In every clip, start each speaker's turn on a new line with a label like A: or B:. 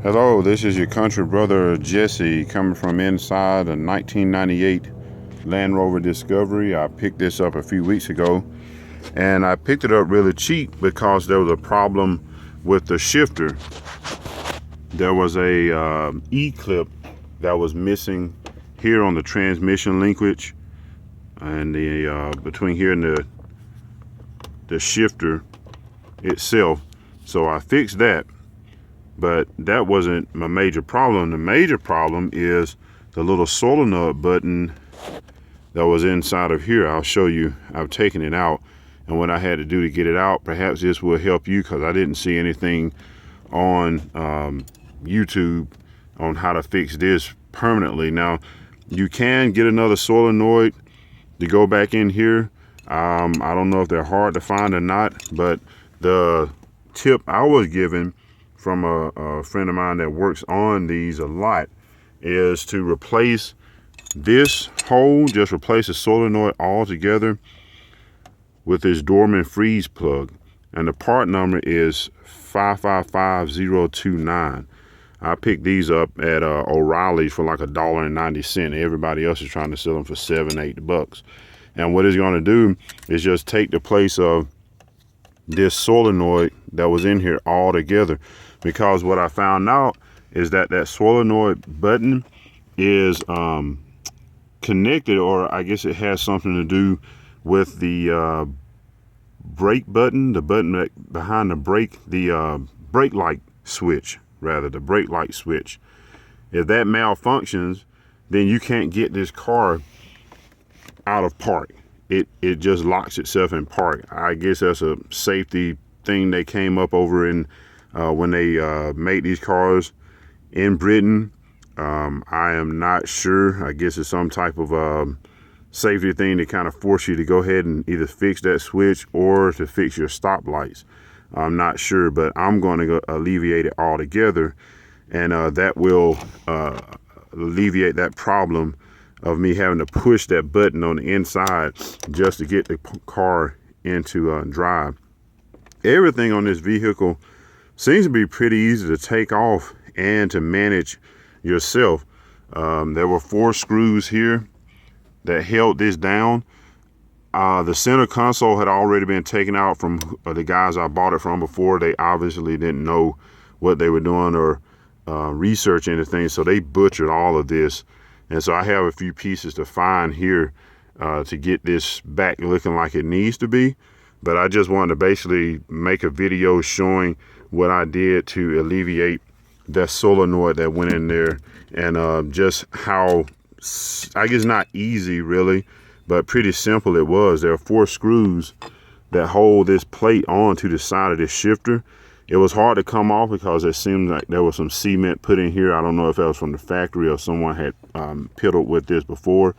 A: Hello, this is your country brother Jesse coming from inside a 1998 Land Rover Discovery. I picked this up a few weeks ago, and I picked it up really cheap because there was a problem with the shifter. There was a E-clip that was missing here on the transmission linkage, and the between here and the shifter itself. So I fixed that. But that wasn't my major problem. The major problem is the little solenoid button that was inside of here. I'll show you. I've taken it out, and what I had to do to get it out. Perhaps this will help you, because I didn't see anything on YouTube on how to fix this permanently. Now, you can get another solenoid to go back in here. I don't know if they're hard to find or not, but the tip I was given from a friend of mine that works on these a lot is to replace this hole, just replace the solenoid altogether with this Dorman freeze plug. And the part number is 555029. I picked these up at O'Reilly's for like $1.90. Everybody else is trying to sell them for $7-8. And what it's going to do is just take the place of this solenoid that was in here all together. Because what I found out is that that solenoid button is connected, or I guess it has something to do with the brake button, the button that behind the brake, the brake light switch, rather, the brake light switch. If that malfunctions, then you can't get this car out of park. It just locks itself in park. I guess that's a safety thing they came up over in when they made these cars in Britain. I am not sure. I guess it's some type of safety thing to kind of force you to go ahead and either fix that switch or to fix your stop lights. I'm not sure, but I'm going to alleviate it altogether, and that will alleviate that problem of me having to push that button on the inside just to get the car into drive. Everything on this vehicle seems to be pretty easy to take off and to manage yourself. There were 4 screws here that held this down. The center console had already been taken out from the guys I bought it from before. They obviously didn't know what they were doing or research anything, so they butchered all of this. And so I have a few pieces to find here to get this back looking like it needs to be. But I just wanted to basically make a video showing what I did to alleviate that solenoid that went in there, and just how, I guess not easy really, but pretty simple it was. There are 4 screws that hold this plate onto the side of this shifter. It was hard to come off because it seemed like there was some cement put in here. I don't know if that was from the factory or someone had piddled with this before.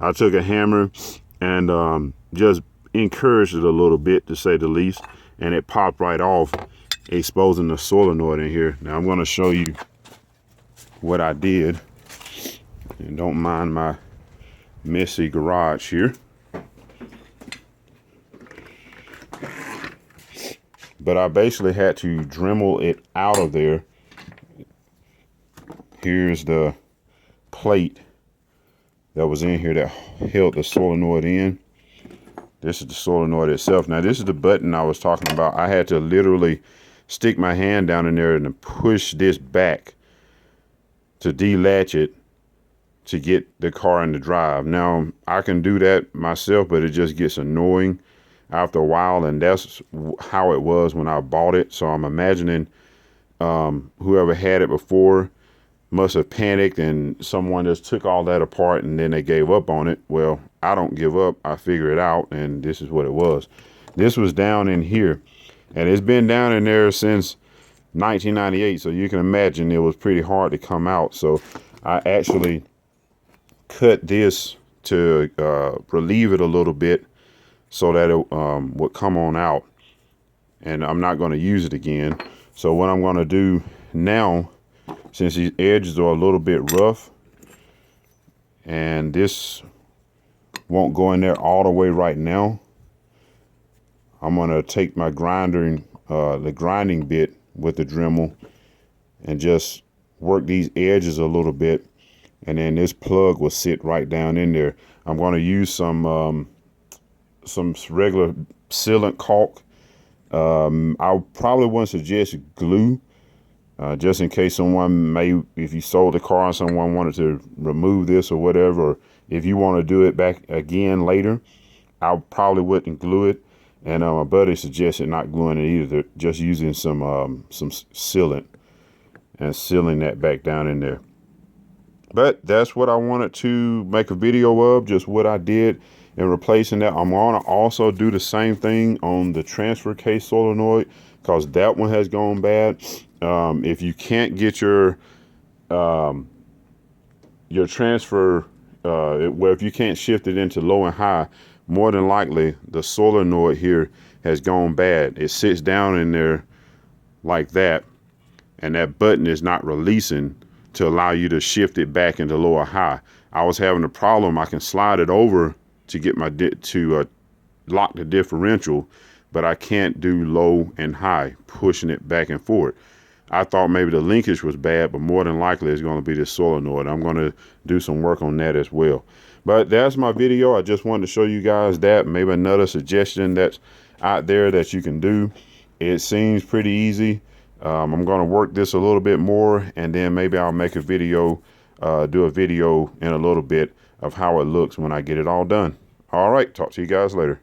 A: I took a hammer and just encouraged it a little bit, to say the least, and it popped right off, exposing the solenoid in here. Now I'm going to show you what I did, and don't mind my messy garage here. But I basically had to Dremel it out of there. Here's the plate that was in here that held the solenoid in. This is the solenoid itself. Now this is the button I was talking about. I had to literally stick my hand down in there and push this back to delatch it to get the car into drive. Now I can do that myself, but it just gets annoying after a while, and that's how it was when I bought it. So I'm imagining whoever had it before must have panicked and someone just took all that apart and then they gave up on it. Well, I don't give up. I figure it out, and this is what it was. This was down in here, and it's been down in there since 1998, so you can imagine it was pretty hard to come out. So I actually cut this to relieve it a little bit so that it would come on out, and I'm not going to use it again. So what I'm going to do now, since these edges are a little bit rough and this won't go in there all the way right now, I'm going to take my grinding, the grinding bit with the Dremel, and just work these edges a little bit, and then this plug will sit right down in there. I'm going to use some regular sealant caulk. I probably wouldn't suggest glue, just in case someone if you sold the car and someone wanted to remove this or whatever, or if you want to do it back again later, I probably wouldn't glue it. And my buddy suggested not gluing it either, just using some sealant and sealing that back down in there. But that's what I wanted to make a video of, just what I did in replacing that. I'm going to also do the same thing on the transfer case solenoid, because that one has gone bad. If you can't get your transfer, if you can't shift it into low and high, more than likely the solenoid here has gone bad. It sits down in there like that, and that button is not releasing to allow you to shift it back into low or high. I was having a problem. I can slide it over to get my lock the differential, but I can't do low and high, pushing it back and forth. I thought maybe the linkage was bad, but more than likely it's going to be the solenoid. I'm going to do some work on that as well. But that's my video. I just wanted to show you guys that. Maybe another suggestion that's out there that you can do. It seems pretty easy. I'm going to work this a little bit more, and then maybe I'll make a video, do a video in a little bit of how it looks when I get it all done. All right, talk to you guys later.